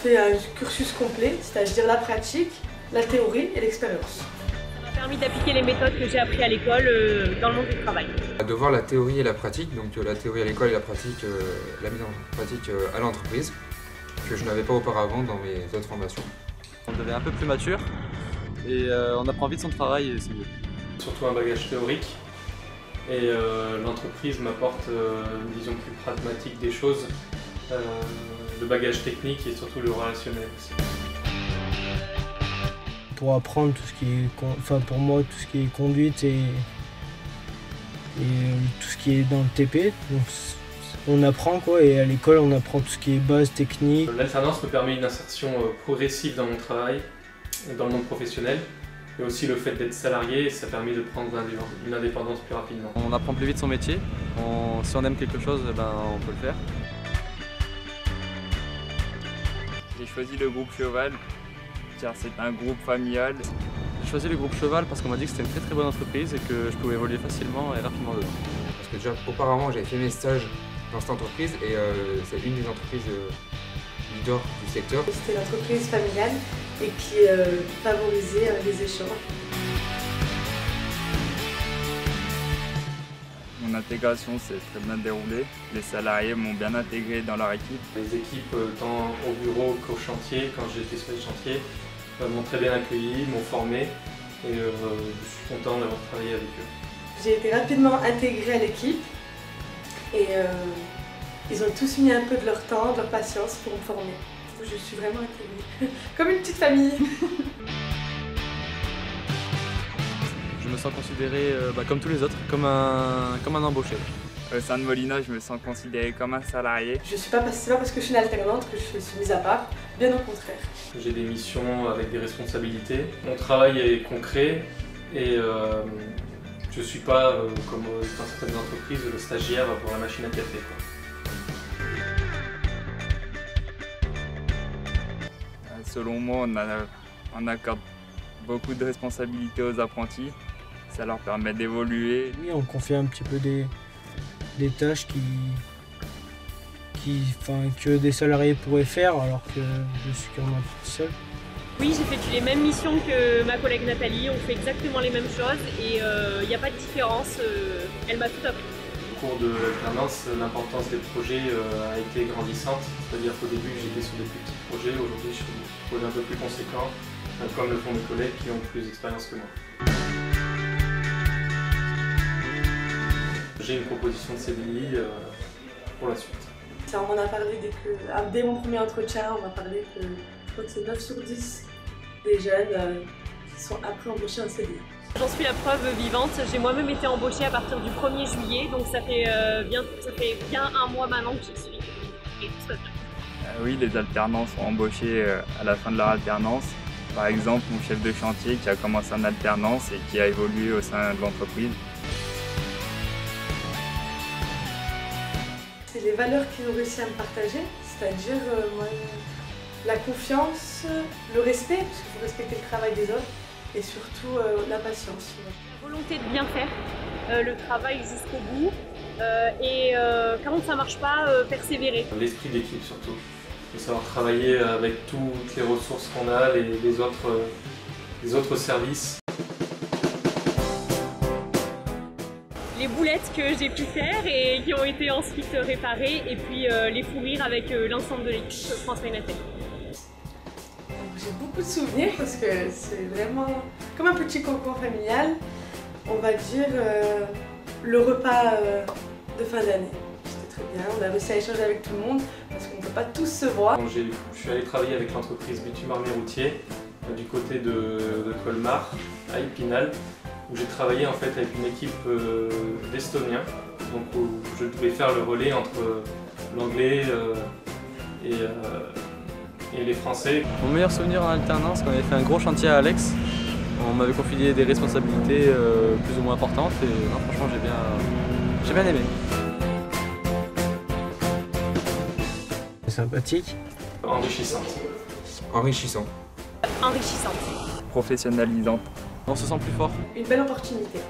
fait un cursus complet, c'est-à-dire la pratique, la théorie et l'expérience. Ça m'a permis d'appliquer les méthodes que j'ai apprises à l'école dans le monde du travail. De voir la théorie et la pratique, donc la théorie à l'école et la pratique, la mise en pratique à l'entreprise, que je n'avais pas auparavant dans mes autres formations. On devient un peu plus mature et on apprend vite son travail et c'est mieux. Surtout un bagage théorique et l'entreprise m'apporte une vision plus pragmatique des choses, le bagage technique et surtout le relationnel aussi. Pour apprendre tout ce qui est, pour moi, tout ce qui est conduite et tout ce qui est dans le TP. Donc, on apprend quoi, et à l'école on apprend tout ce qui est base technique. L'alternance me permet une insertion progressive dans mon travail, dans le monde professionnel, et aussi le fait d'être salarié, ça permet de prendre une indépendance plus rapidement. On apprend plus vite son métier, si on aime quelque chose, on peut le faire. J'ai choisi le groupe Cheval, car c'est un groupe familial. J'ai choisi le groupe Cheval parce qu'on m'a dit que c'était une très bonne entreprise et que je pouvais évoluer facilement et rapidement dedans. Parce que déjà auparavant j'avais fait mes stages dans cette entreprise et c'est une des entreprises leaders du secteur. C'était l'entreprise familiale et qui favorisait les échanges. Mon intégration s'est très bien déroulée. Les salariés m'ont bien intégré dans leur équipe. Les équipes tant au bureau qu'au chantier, quand j'étais sur les chantiers, m'ont très bien accueilli, m'ont formé et je suis content d'avoir travaillé avec eux. J'ai été rapidement intégrée à l'équipe et ils ont tous mis un peu de leur temps, de leur patience pour me former. Je suis vraiment intégrée, comme une petite famille. Je me sens considéré comme tous les autres, comme un embauché. Au sein de Molina, je me sens considéré comme un salarié. C'est pas parce que je suis une alternante que je suis mise à part, bien au contraire. J'ai des missions avec des responsabilités. Mon travail est concret et je ne suis pas, comme dans certaines entreprises, le stagiaire pour la machine à café, quoi. Selon moi, on accorde beaucoup de responsabilités aux apprentis. Ça leur permet d'évoluer. Oui, on confie un petit peu des tâches que des salariés pourraient faire alors que je suis quand même tout seul. Oui, j'effectue les mêmes missions que ma collègue Nathalie, on fait exactement les mêmes choses et il n'y a pas de différence, elle m'a tout appris. Au cours de l'alternance, l'importance des projets a été grandissante, c'est-à-dire qu'au début j'étais sur des plus petits projets, aujourd'hui je suis sur des projets un peu plus conséquents, comme le font mes collègues qui ont plus d'expérience que moi. J'ai une proposition de CDI pour la suite. Ça, on m'en a parlé dès mon premier entretien, on m'a parlé que je crois que c'est 9 sur 10 des jeunes qui sont après embauchés en CDI. J'en suis la preuve vivante, j'ai moi-même été embauchée à partir du 1er juillet, donc ça fait bien un mois maintenant que j'y suis et tout se passe bien. Oui, les alternants sont embauchés à la fin de leur alternance. Par exemple, mon chef de chantier qui a commencé en alternance et qui a évolué au sein de l'entreprise. C'est les valeurs qu'ils ont réussi à me partager, c'est-à-dire la confiance, le respect, parce qu'il faut respecter le travail des autres, et surtout la patience. La volonté de bien faire le travail jusqu'au bout et quand ça ne marche pas, persévérer. L'esprit d'équipe surtout, de savoir travailler avec toutes les ressources qu'on a, les autres services. Les boulettes que j'ai pu faire et qui ont été ensuite réparées et puis les fourrir avec l'ensemble de l'équipe François et Nathalie. J'ai beaucoup de souvenirs parce que c'est vraiment comme un petit cocon familial, on va dire le repas de fin d'année. C'était très bien, on a réussi à échanger avec tout le monde parce qu'on ne peut pas tous se voir. Je suis allé travailler avec l'entreprise Bitume Armé Routier du côté de Colmar, à Épinal, où j'ai travaillé en fait avec une équipe d'Estoniens, donc où je devais faire le relais entre l'anglais et les Français. Mon meilleur souvenir en alternance, quand on avait fait un gros chantier à Alex, on m'avait confié des responsabilités plus ou moins importantes et non, franchement j'ai bien aimé. Sympathique. Enrichissante. Enrichissant. Enrichissante. Professionnalisante. On se sent plus fort. Une belle opportunité.